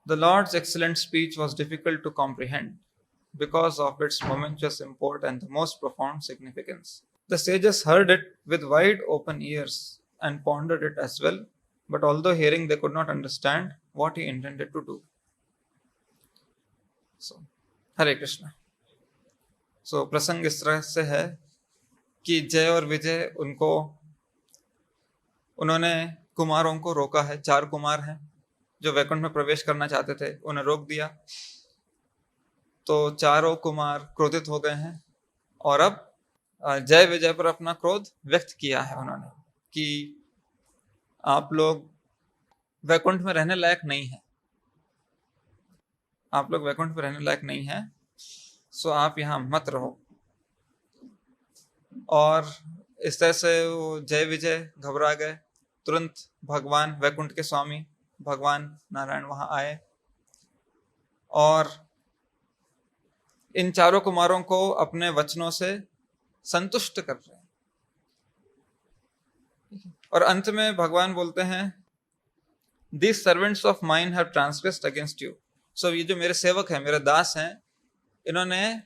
The Lord's excellent speech was difficult to comprehend because of its momentous import and the most profound significance. The sages heard it with wide open ears and pondered it as well, but although hearing, they could not understand what he intended to do. So, Hare Krishna. So, प्रसंग इस तरह से है कि जय और विजय उन्होंने कुमारों को रोका है। 4 कुमार हैं जो वैकुंठ में प्रवेश करना चाहते थे, उन्हें रोक दिया। तो चारों कुमार क्रोधित हो गए हैं और अब जय विजय पर अपना क्रोध व्यक्त किया है उन्होंने कि आप लोग वैकुंठ में रहने लायक नहीं है, आप लोग वैकुंठ में रहने लायक नहीं है, सो आप यहाँ मत रहो। और इस तरह से वो जय विजय घबरा गए। तुरंत भगवान वैकुंठ के स्वामी भगवान नारायण वहां आए और इन चारों कुमारों को अपने वचनों से संतुष्ट कर रहे हैं। और अंत में भगवान बोलते हैं, These servants of mine have transgressed against you. So ये जो मेरे सेवक हैं, मेरे दास हैं, इन्होंने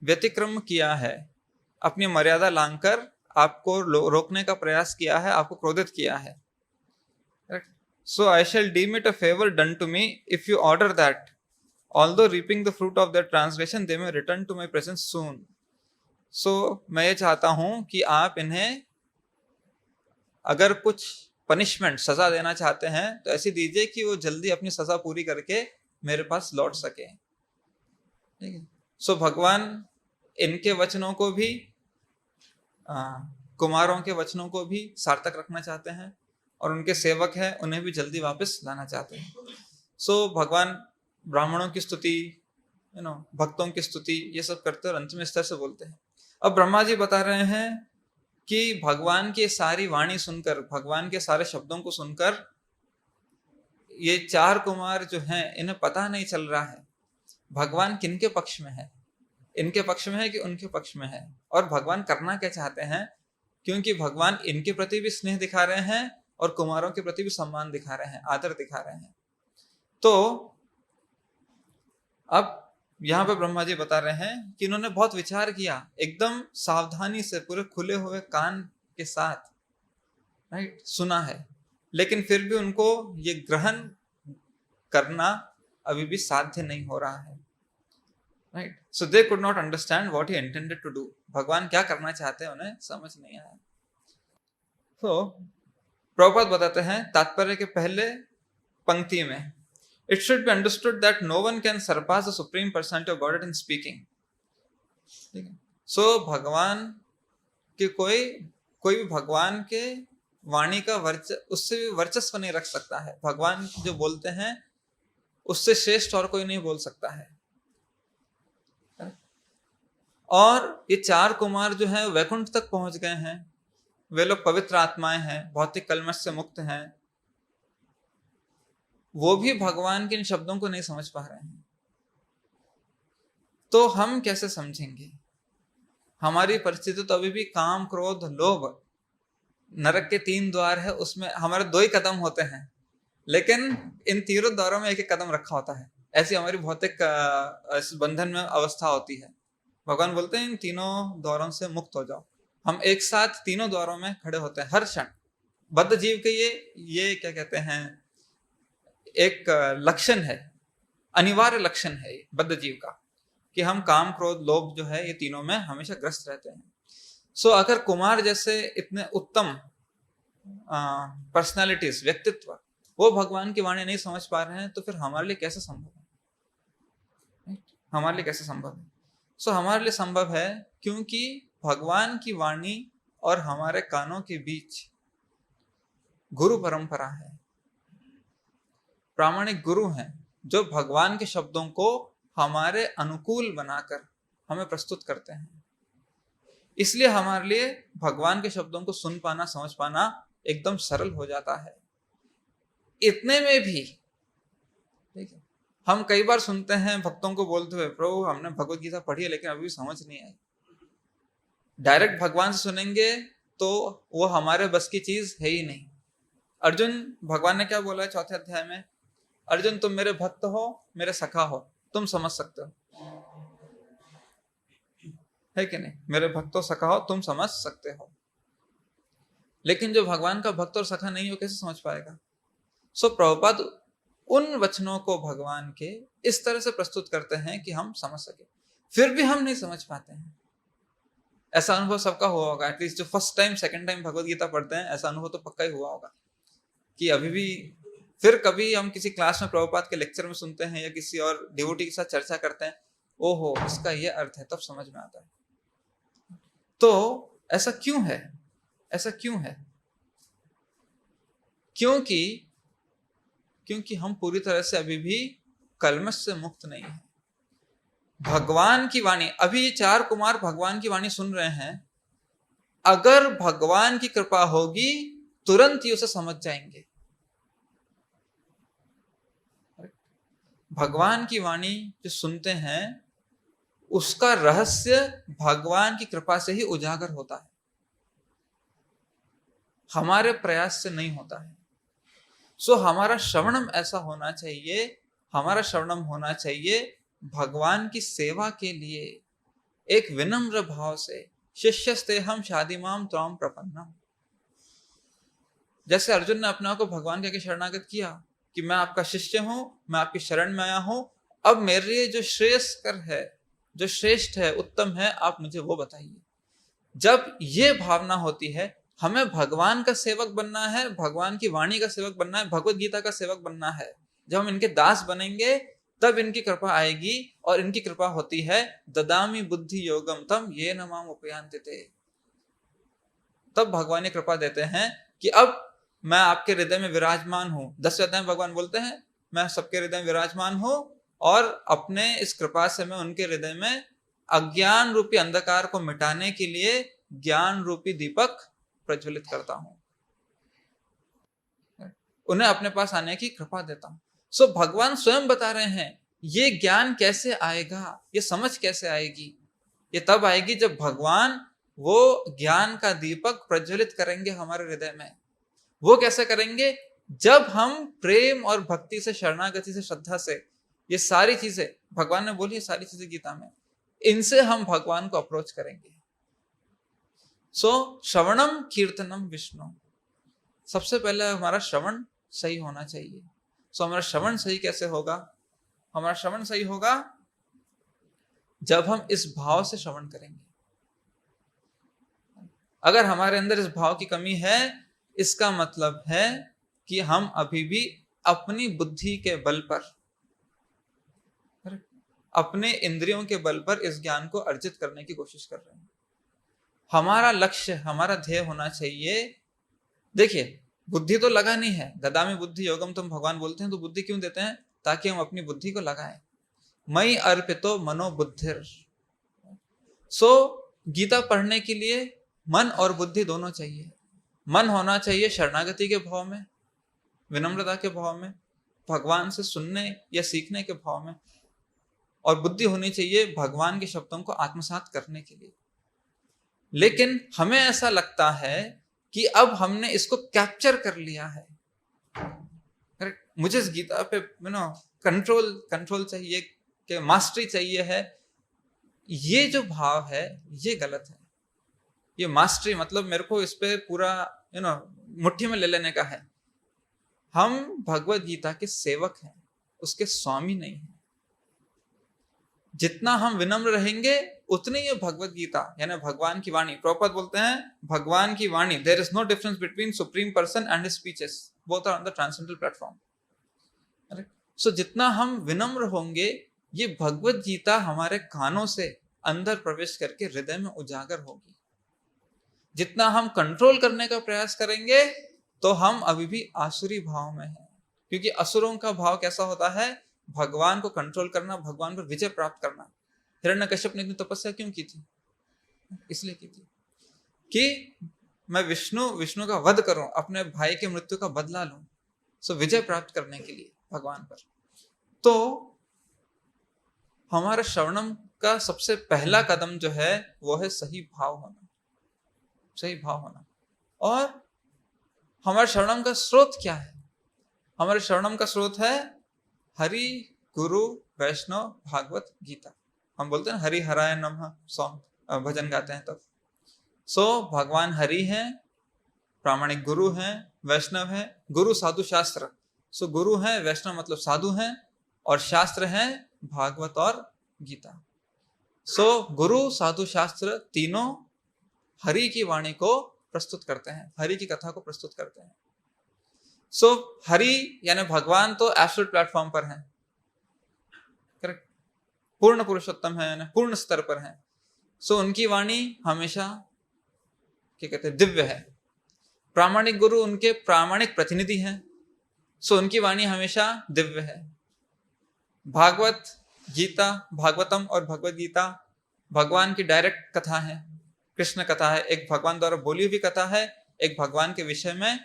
व्यतिक्रम किया है, अपनी मर्यादा लांघकर आपको रोकने का प्रयास किया है, आपको क्रोधित किया है। So I shall deem it a favor done to me if you order that, although reaping the fruit of their transgression, they may return to my presence soon. So मैं ये चाहता हूं कि आप इन्हें अगर कुछ पनिशमेंट सजा देना चाहते हैं तो ऐसी दीजिए कि वो जल्दी अपनी सजा पूरी करके मेरे पास लौट सके। ठीक है। सो भगवान इनके वचनों को भी कुमारों के वचनों को भी सार्थक रखना चाहते हैं और उनके सेवक हैं उन्हें भी जल्दी वापस लाना चाहते हैं। सो भगवान ब्राह्मणों की स्तुति, भक्तों की स्तुति, ये सब करते और अंत में इस तरह से बोलते हैं। अब ब्रह्मा जी बता रहे हैं कि भगवान की सारी वाणी सुनकर, भगवान के सारे शब्दों को सुनकर ये 4 कुमार जो हैं इन्हें पता नहीं चल रहा है भगवान किनके पक्ष में है, इनके पक्ष में है कि उनके पक्ष में है, और भगवान करना क्या चाहते हैं, क्योंकि भगवान इनके प्रति भी स्नेह दिखा रहे हैं और कुमारों के प्रति भी सम्मान दिखा रहे हैं, आदर दिखा रहे हैं। तो अब यहाँ पे ब्रह्मा जी बता रहे हैं कि इन्होंने बहुत विचार किया, एकदम सावधानी से पूरे खुले हुए कान के साथ राइट सुना है, लेकिन फिर भी उनको ये ग्रहण करना अभी भी साध्य नहीं हो रहा है। Right, so they could not understand what he intended to do. भगवान क्या करना चाहते हैं उन्हें समझ नहीं आया। तो प्रभुपाद बताते हैं तात्पर्य के पहले पंक्ति में, It should be understood that no one can surpass the supreme personality of Godhead in speaking. So भगवान के कोई भी भगवान के वाणी का उससे भी वर्चस्व नहीं रख सकता है। भगवान जो बोलते हैं उससे श्रेष्ठ और कोई नहीं बोल सकता है। और ये 4 कुमार जो हैं वैकुंठ तक पहुंच गए हैं, वे लोग पवित्र आत्माएं हैं, भौतिक कलमश से मुक्त हैं, वो भी भगवान के इन शब्दों को नहीं समझ पा रहे हैं। तो हम कैसे समझेंगे? हमारी परिस्थिति तो अभी भी काम, क्रोध, लोभ, नरक के 3 द्वार है, उसमें हमारे 2 ही कदम होते हैं, लेकिन इन तीनों द्वारों में 1-1 कदम रखा होता है। ऐसी हमारी भौतिक बंधन में अवस्था होती है। भगवान बोलते हैं इन तीनों द्वारों से मुक्त हो जाओ। हम एक साथ तीनों द्वारों में खड़े होते हैं हर क्षण। बद्ध जीव के ये क्या कहते हैं, एक लक्षण है, अनिवार्य लक्षण है बद्ध जीव का, कि हम काम, क्रोध, लोभ जो है ये तीनों में हमेशा ग्रस्त रहते हैं। सो अगर कुमार जैसे इतने उत्तम पर्सनालिटीज, व्यक्तित्व, वो भगवान की वाणी नहीं समझ पा रहे हैं, तो फिर हमारे लिए कैसे संभव है? हमारे लिए कैसे संभव है? सो हमारे लिए संभव है क्योंकि भगवान की वाणी और हमारे कानों के बीच गुरु परंपरा है, प्रामाणिक गुरु हैं जो भगवान के शब्दों को हमारे अनुकूल बनाकर हमें प्रस्तुत करते हैं। इसलिए हमारे लिए भगवान के शब्दों को सुन पाना, समझ पाना एकदम सरल हो जाता है। इतने में भी ठीक है, हम कई बार सुनते हैं भक्तों को बोलते हुए, प्रभु हमने भगवत गीता पढ़ी है लेकिन अभी भी समझ नहीं आई। डायरेक्ट भगवान से सुनेंगे तो वो हमारे बस की चीज है ही नहीं। अर्जुन, भगवान ने क्या बोला है 4थे अध्याय में, अर्जुन तुम मेरे भक्त हो, मेरे सखा हो, तुम समझ सकते हो, है कि नहीं? मेरे भक्त हो, सखा हो, तुम समझ सकते हो। लेकिन जो भगवान का भक्त और सखा नहीं हो, कैसे समझ पाएगा? सो प्रभुपाद उन वचनों को भगवान के इस तरह से प्रस्तुत करते हैं कि हम समझ सके, फिर भी हम नहीं समझ पाते हैं। ऐसा अनुभव सबका हुआ होगा, एटलीस्ट जो first time second time Bhagavad Gita पढ़ते हैं, ऐसा अनुभव तो पक्का ही हुआ होगा कि अभी भी फिर कभी हम किसी क्लास में प्रभुपाद के लेक्चर में सुनते हैं या किसी और डिवोटी के साथ चर्चा करते हैं, ओहो इसका ये अर्थ है, तब समझ में आता है। तो ऐसा क्यों है? ऐसा क्यों है? क्योंकि हम पूरी तरह से अभी भी कलमश से मुक्त नहीं है। भगवान की वाणी, अभी ये 4 कुमार भगवान की वाणी सुन रहे हैं, अगर भगवान की कृपा होगी तुरंत ही उसे समझ जाएंगे। भगवान की वाणी जो सुनते हैं उसका रहस्य भगवान की कृपा से ही उजागर होता है, हमारे प्रयास से नहीं होता है। सो हमारा श्रवणम ऐसा होना चाहिए, हमारा श्रवणम होना चाहिए भगवान की सेवा के लिए एक विनम्र भाव से, शिष्यस्ते हम शादिमाम त्वाम प्रपन्नम। जैसे अर्जुन ने अपने आप को भगवान के शरणागत किया कि मैं आपका शिष्य हूं, मैं आपकी शरण में आया हूं, अब मेरे लिए जो श्रेयस्कर है, जो श्रेष्ठ है, उत्तम है, आप मुझे वो बताइए। जब ये भावना होती है, हमें भगवान का सेवक बनना है, भगवान की वाणी का सेवक बनना है, भगवत गीता का सेवक बनना है, जब हम इनके दास बनेंगे तब इनकी कृपा आएगी। और इनकी कृपा होती है ददामी बुद्धि योगम तम ये न माम उपयांति ते। तब भगवान ने कृपा देते हैं कि अब मैं आपके हृदय में विराजमान हूं। 10वें अध्याय में भगवान बोलते हैं मैं सबके हृदय में विराजमान हूं और अपने इस कृपा से मैं उनके हृदय में अज्ञान रूपी अंधकार को मिटाने के लिए ज्ञान रूपी दीपक प्रज्वलित करता हूं, उन्हें अपने पास आने की कृपा देता हूं। सो भगवान स्वयं बता रहे हैं ये ज्ञान कैसे आएगा, ये समझ कैसे आएगी? ये तब आएगी जब भगवान वो ज्ञान का दीपक प्रज्वलित करेंगे हमारे हृदय में। वो कैसे करेंगे? जब हम प्रेम और भक्ति से, शरणागति से, श्रद्धा से, ये सारी चीजें भगवान ने बोली, सारी चीजें गीता में, इनसे हम भगवान को अप्रोच करेंगे। सो श्रवणम कीर्तनम विष्णु, सबसे पहले हमारा श्रवण सही होना चाहिए। सो हमारा श्रवण सही कैसे होगा? हमारा श्रवण सही होगा जब हम इस भाव से श्रवण करेंगे। अगर हमारे अंदर इस भाव की कमी है, इसका मतलब है कि हम अभी भी अपनी बुद्धि के बल पर, अपने इंद्रियों के बल पर इस ज्ञान को अर्जित करने की कोशिश कर रहे हैं। हमारा लक्ष्य, हमारा ध्येय होना चाहिए, देखिए बुद्धि तो लगानी है, ददामी बुद्धि योगम तुम भगवान बोलते हैं तो बुद्धि क्यों देते हैं? ताकि हम अपनी बुद्धि को लगाएं। मई अर्पितो मनो बुद्धिर। सो गीता पढ़ने के लिए मन और बुद्धि दोनों चाहिए। मन होना चाहिए शरणागति के भाव में, विनम्रता के भाव में, भगवान से सुनने या सीखने के भाव में, और बुद्धि होनी चाहिए भगवान के शब्दों को आत्मसात करने के लिए। लेकिन हमें ऐसा लगता है कि अब हमने इसको कैप्चर कर लिया है, मुझे इस गीता पे कंट्रोल चाहिए, कि मास्टरी चाहिए है। ये जो भाव है ये गलत है। ये मास्टरी मतलब मेरे को इस पे पूरा मुट्ठी में ले लेने का है। हम भगवत गीता के सेवक हैं, उसके स्वामी नहीं हैं। जितना हम विनम्र रहेंगे उतनी ये भगवत गीता यानी भगवान की वाणी, प्रभुपाद बोलते हैं भगवान की वाणी, there is no difference between supreme person and his speeches, both are on the transcendental platform. So जितना हम विनम्र होंगे, ये भगवत गीता हमारे कानों से अंदर प्रवेश करके हृदय में उजागर होगी। जितना हम कंट्रोल करने का प्रयास करेंगे तो हम अभी भी आसुरी भाव में हैं, क्योंकि असुरों का भाव कैसा होता है? भगवान को कंट्रोल करना, भगवान पर विजय प्राप्त करना। हिरण्यकश्यप ने इतनी तपस्या क्यों की थी? इसलिए की थी कि मैं विष्णु का वध करूं, अपने भाई की मृत्यु का बदला लूं, सो विजय प्राप्त करने के लिए भगवान पर। तो हमारा श्रवणम का सबसे पहला कदम जो है वो है सही भाव होना, सही भाव होना। और हमारे श्रवणम का स्रोत क्या है? हमारे श्रवणम का स्रोत है हरि गुरु वैष्णव भागवत गीता, हम बोलते हैं हरि हराय नमः सॉन्ग भजन गाते हैं तब। सो भगवान हरि हैं, प्रामाणिक गुरु हैं, वैष्णव हैं, गुरु साधु शास्त्र। सो गुरु हैं, वैष्णव मतलब साधु हैं, और शास्त्र हैं भागवत और गीता। सो गुरु साधु शास्त्र तीनों हरि की वाणी को प्रस्तुत करते हैं, हरि की कथा को प्रस्तुत करते हैं। सो हरि यानी भगवान तो एब्सोल्यूट प्लेटफॉर्म पर हैं, करेक्ट, पूर्ण पुरुषोत्तम है, यानी पूर्ण स्तर पर हैं। सो उनकी वाणी हमेशा क्या कहते हैं, दिव्य है। प्रामाणिक गुरु उनके प्रामाणिक प्रतिनिधि हैं, सो उनकी वाणी हमेशा दिव्य है। भागवत गीता, भागवतम और भगवत गीता भगवान की डायरेक्ट कथा है, कृष्ण कथा है, एक भगवान द्वारा बोली हुई कथा है, एक भगवान के विषय में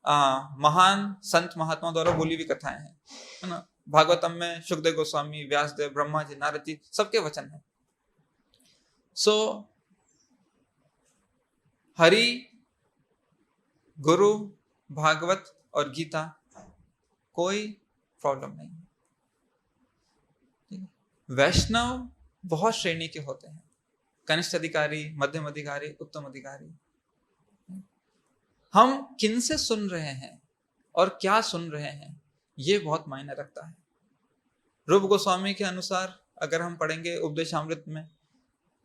महान संत महात्मा द्वारा बोली हुई कथाएं हैं, है ना। भागवतम में शुकदेव गोस्वामी, व्यासदेव, ब्रह्मा जी, नारद जी, सबके वचन है। सो हरि, गुरु, भागवत और गीता, कोई प्रॉब्लम नहीं है। वैष्णव बहुत श्रेणी के होते हैं, कनिष्ठ अधिकारी, मध्यम अधिकारी, उत्तम अधिकारी। हम किन से सुन रहे हैं और क्या सुन रहे हैं, ये बहुत मायने रखता है। रूप गोस्वामी के अनुसार अगर हम पढ़ेंगे उपदेशामृत में,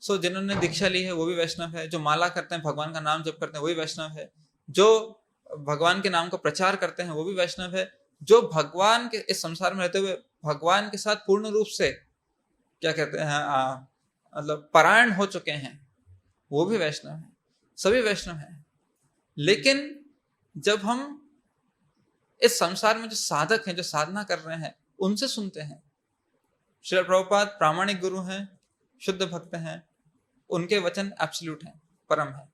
सो जिन्होंने दीक्षा ली है वो भी वैष्णव है, जो माला करते हैं, भगवान का नाम जप करते हैं, वो भी वैष्णव है, जो भगवान के नाम का प्रचार करते हैं वो भी वैष्णव है, जो भगवान के इस संसार में रहते हुए भगवान के साथ पूर्ण रूप से क्या कहते हैं मतलब परायण हो चुके हैं, वो भी वैष्णव है, सभी वैष्णव हैं। लेकिन जब हम इस संसार में जो साधक हैं, जो साधना कर रहे हैं, उनसे सुनते हैं। श्रील प्रभुपाद प्रामाणिक गुरु हैं, शुद्ध भक्त हैं, उनके वचन एब्सोल्यूट हैं, परम है।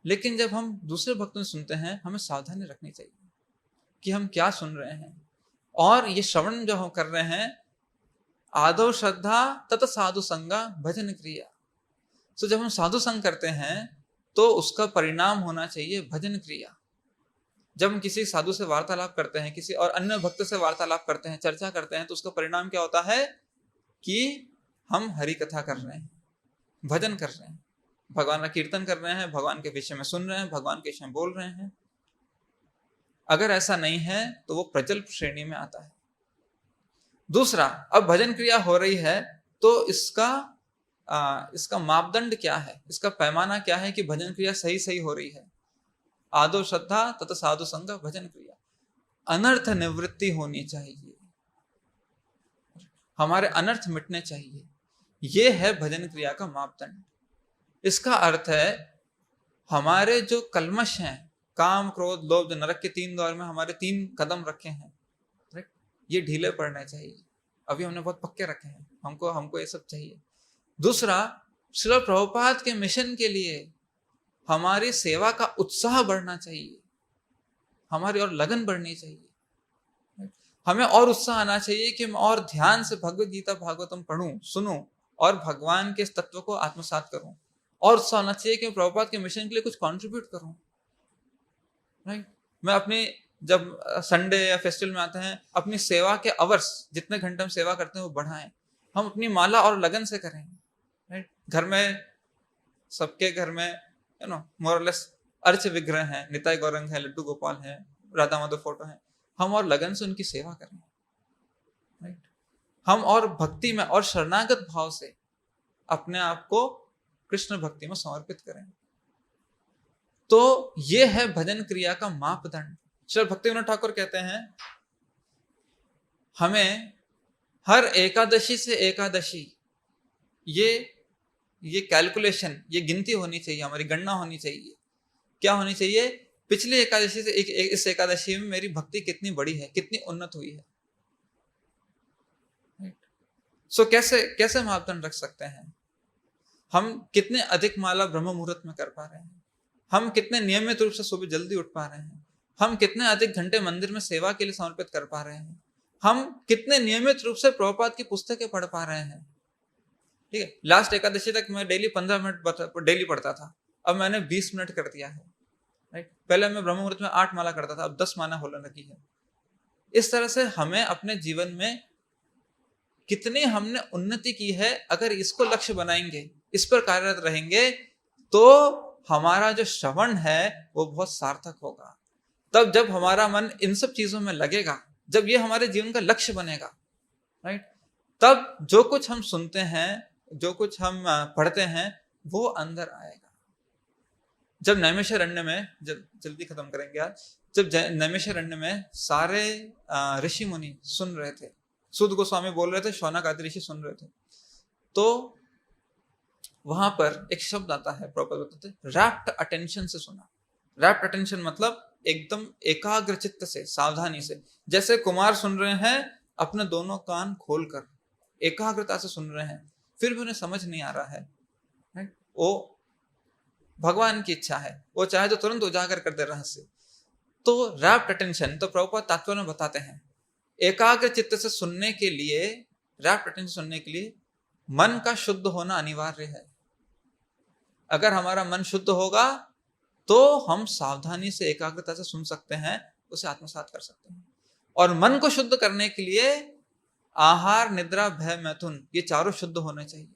लेकिन जब हम दूसरे भक्तों से सुनते हैं, हमें सावधानी रखनी चाहिए कि हम क्या सुन रहे हैं। और ये श्रवण जो हम कर रहे हैं, आदौ श्रद्धा तत साधु संगा भजन क्रिया। तो जब हम साधु संग करते हैं तो उसका परिणाम होना चाहिए भजन क्रिया। जब हम किसी साधु से वार्तालाप करते हैं, किसी और अन्य भक्त से वार्तालाप करते हैं, चर्चा करते हैं, तो उसका परिणाम क्या होता है कि हम हरि कथा कर रहे हैं, भजन कर रहे हैं, भगवान का कीर्तन कर रहे हैं, भगवान के विषय में सुन रहे हैं, भगवान के विषय में बोल रहे हैं। अगर ऐसा नहीं है तो वो प्रजल्प श्रेणी में आता है। दूसरा, अब भजन क्रिया हो रही है तो इसका मापदंड क्या है, इसका पैमाना क्या है कि भजन क्रिया सही सही हो रही है। आदो श्रद्धा तथा साधु संग भजन क्रिया, अनर्थ निवृत्ति होनी चाहिए, हमारे अनर्थ मिटने चाहिए, ये है भजन क्रिया का मापदंड। इसका अर्थ है हमारे जो कलमश हैं, काम क्रोध लोभ, जो नरक के 3 द्वार में हमारे 3 कदम रखे हैं, ये ढीले पड़ने चाहिए। अभी हमने बहुत पक्के रखे हैं, हमको ये सब चाहिए। दूसरा, श्रील प्रभुपाद के मिशन के लिए हमारी सेवा का उत्साह बढ़ना चाहिए, हमारी और लगन बढ़नी चाहिए, हमें और उत्साह आना चाहिए कि मैं और ध्यान से भगवत गीता भागवतम पढ़ूं, सुनूं और भगवान के इस तत्व को आत्मसात करूं। और उत्साह होना चाहिए कि मैं प्रभुपाद के मिशन के लिए कुछ कंट्रीब्यूट करूं। राइट, मैं अपनी जब संडे या फेस्टिवल में आते हैं, अपनी सेवा के अवर्स, जितने घंटे हम सेवा करते हैं वो बढ़ाएं, हम अपनी माला और लगन से करें। राइट, घर में सबके घर में मोरलेस अर्च विग्रह हैं, निताई गौरंग है, लड्डू गोपाल है, राधा माधव फोटो है, हम और लगन से उनकी सेवा करें। राइट, हम और भक्ति में और शरणागत भाव से अपने आप को कृष्ण भक्ति में समर्पित करें। तो ये है भजन क्रिया का मापदंड। श्री भक्ति विनोद ठाकुर कहते हैं, हमें हर एकादशी से एकादशी ये कैलकुलेशन, ये गिनती होनी चाहिए, हमारी गणना होनी चाहिए। क्या होनी चाहिए? पिछली एकादशी से इस एकादशी में मेरी भक्ति कितनी बड़ी है, कितनी उन्नत हुई है। सो कैसे मापदंड रख सकते हैं? हम कितने अधिक माला ब्रह्म मुहूर्त में कर पा रहे हैं, हम कितने नियमित रूप से सुबह जल्दी उठ पा रहे हैं, हम कितने अधिक घंटे मंदिर में सेवा के लिए समर्पित कर पा रहे हैं, हम कितने नियमित रूप से प्रभुपाद की पुस्तकें पढ़ पा रहे हैं। ठीक है, लास्ट एकादशी तक मैं डेली 15 मिनट डेली पढ़ता था, अब मैंने 20 मिनट कर दिया है। राइट, पहले मैं ब्रह्म मुहूर्त में 8 माला करता था, अब 10 माला होने लगी है। इस तरह से हमें अपने जीवन में कितनी हमने उन्नति की है, अगर इसको लक्ष्य बनाएंगे, इस पर कार्यरत रहेंगे, तो हमारा जो श्रवण है वो बहुत सार्थक होगा। तब जब हमारा मन इन सब चीजों में लगेगा, जब ये हमारे जीवन का लक्ष्य बनेगा, राइट, तब जो कुछ हम सुनते हैं, जो कुछ हम पढ़ते हैं, वो अंदर आएगा। जब नैमिषारण्य में, जब जल्दी खत्म करेंगे आज, जब नैमिषारण्य में सारे ऋषि मुनि सुन रहे थे, सूत गोस्वामी बोल रहे थे, शौनक आदि ऋषि सुन रहे थे, तो वहां पर एक शब्द आता है, प्रॉपर बताते, रैप्ट अटेंशन से सुना। रैप्ट अटेंशन मतलब एकदम एकाग्र चित्त से, सावधानी से, जैसे कुमार सुन रहे हैं अपने दोनों कान खोलकर, एकाग्रता से सुन रहे हैं, फिर भी उन्हें समझ नहीं आ रहा है, वो भगवान की इच्छा है, वो चाहे तो तुरंत उजागर कर दे रहस्य। तो रैप्ट अटेंशन, तो प्रभुपाद तात्पर्य में बताते हैं, एकाग्र चित्त से सुनने के लिए, रैप्ट अटेंशन सुनने के लिए मन का शुद्ध होना अनिवार्य है। अगर हमारा मन शुद्ध होगा तो हम सावधानी से, एकाग्रता से सुन सकते हैं, उसे आत्मसात कर सकते हैं। और मन को शुद्ध करने के लिए आहार, निद्रा, भय, मैथुन, ये चारों शुद्ध होने चाहिए।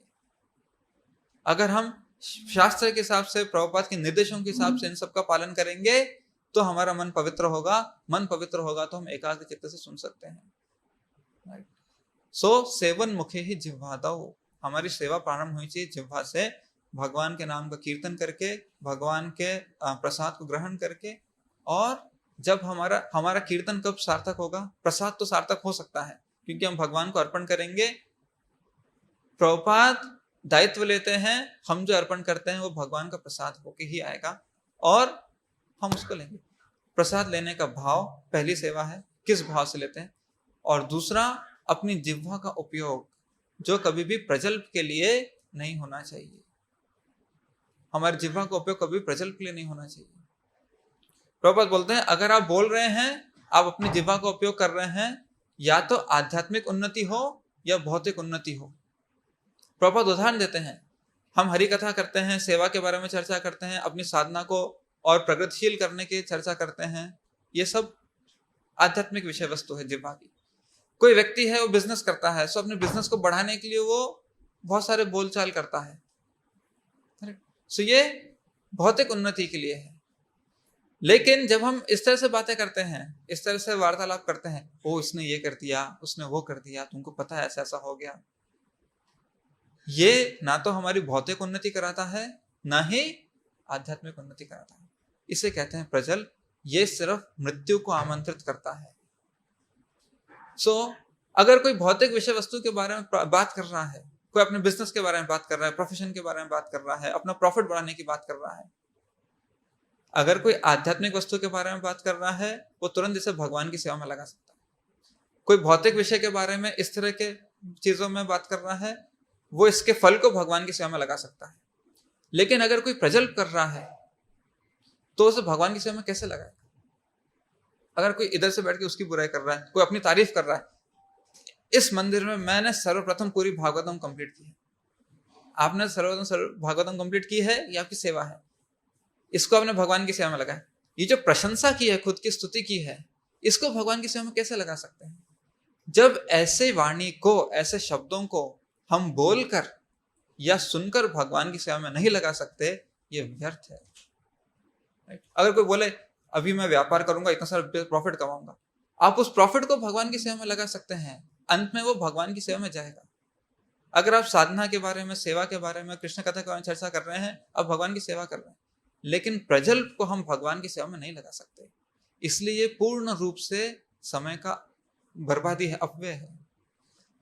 अगर हम शास्त्र के हिसाब से, प्रभुपाद के निर्देशों के हिसाब से इन सब का पालन करेंगे तो हमारा मन पवित्र होगा। मन पवित्र होगा तो हम एकाग्र चित्त से सुन सकते हैं। सो सेवन मुखे ही जिह्वादौ, हमारी सेवा प्रारंभ होनी चाहिए जिह्वा से, भगवान के नाम का कीर्तन करके, भगवान के प्रसाद को ग्रहण करके। और जब हमारा कीर्तन कब सार्थक होगा? प्रसाद तो सार्थक हो सकता है क्योंकि हम भगवान को अर्पण करेंगे। प्रभुपाद दायित्व लेते हैं, हम जो अर्पण करते हैं वो भगवान का प्रसाद होके ही आएगा और हम उसको लेंगे। प्रसाद लेने का भाव पहली सेवा है, किस भाव से लेते हैं। और दूसरा, अपनी जिह्वा का उपयोग जो कभी भी प्रजल्प के लिए नहीं होना चाहिए। हमारे जिह्वा का उपयोग कभी प्रजल्प के लिए नहीं होना चाहिए। प्रभुपाद बोलते हैं, अगर आप बोल रहे हैं, आप अपनी जिह्वा का उपयोग कर रहे हैं, या तो आध्यात्मिक उन्नति हो या भौतिक उन्नति हो। प्रभुपाद उदाहरण देते हैं, हम हरि कथा करते हैं, सेवा के बारे में चर्चा करते हैं, अपनी साधना को और प्रगतिशील करने की चर्चा करते हैं, ये सब आध्यात्मिक विषय वस्तु है जिह्वा की। कोई व्यक्ति है, वो बिजनेस करता है, सो अपने बिजनेस को बढ़ाने के लिए वो बहुत सारे बोलचाल करता है, सो ये भौतिक उन्नति के लिए है। लेकिन जब हम इस तरह से बातें करते हैं, इस तरह से वार्तालाप करते हैं, ओ इसने ये कर दिया, उसने वो कर दिया, तुमको पता है ऐसा ऐसा हो गया, ये ना तो हमारी भौतिक उन्नति कराता है, ना ही आध्यात्मिक उन्नति कराता है। इसे कहते हैं प्रजल। ये सिर्फ मृत्यु को आमंत्रित करता है। अगर कोई भौतिक विषय वस्तु के बारे में बात कर रहा है, कोई अपने बिजनेस के बारे में बात कर रहा है, प्रोफेशन के बारे में बात कर रहा है, अपना प्रॉफिट बढ़ाने की बात कर रहा है, अगर कोई आध्यात्मिक वस्तु के बारे में बात कर रहा है, वो तुरंत इसे भगवान की सेवा में लगा सकता है। कोई भौतिक विषय के बारे में इस तरह के चीजों में बात कर रहा है, वो इसके फल को भगवान की सेवा में लगा सकता है। लेकिन अगर कोई प्रजल्प कर रहा है तो उसे भगवान की सेवा में कैसे लगाएगा? अगर कोई इधर से बैठ के उसकी बुराई कर रहा है, कोई अपनी तारीफ कर रहा है, इस मंदिर में मैंने सर्वप्रथम पूरी भागवतम कंप्लीट की है, आपने सर्वप्रथम भागवतम कंप्लीट की है, ये आपकी सेवा है, इसको आपने भगवान की सेवा में लगाया। ये जो प्रशंसा की है, खुद की स्तुति की है, इसको भगवान की सेवा में कैसे लगा सकते हैं? जब ऐसे वाणी को, ऐसे शब्दों को हम बोलकर या सुनकर भगवान की सेवा में नहीं लगा सकते, ये व्यर्थ है। अगर कोई बोले अभी मैं व्यापार करूंगा, इतना सारा प्रॉफिट कमाऊंगा, आप उस प्रॉफिट को भगवान की सेवा में लगा सकते हैं, अंत में वो भगवान की सेवा में जाएगा। अगर आप साधना के बारे में, सेवा के बारे में, कृष्ण कथा के बारे में चर्चा कर रहे हैं, आप भगवान की सेवा कर रहे हैं, लेकिन प्रजल्प को हम भगवान की सेवा में नहीं लगा सकते। इसलिए ये पूर्ण रूप से समय का बर्बादी है, अपव्यय है।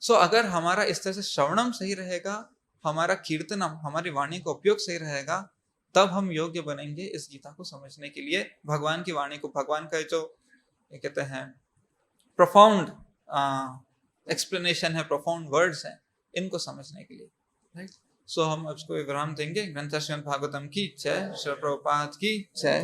अगर हमारा इस तरह से श्रवणम सही रहेगा, हमारा कीर्तनम, हमारी वाणी का उपयोग सही रहेगा, तब हम योग्य बनेंगे इस गीता को समझने के लिए, भगवान की वाणी को, भगवान का जो कहते हैं प्रोफाउंड एक्सप्लेनेशन है, प्रोफाउंड वर्ड्स हैं, इनको समझने के लिए, राइट। हम इसको विराम देंगे। ग्रंथ श्रीमद् भागवतम की जय, श्री प्रभुपाद की जय।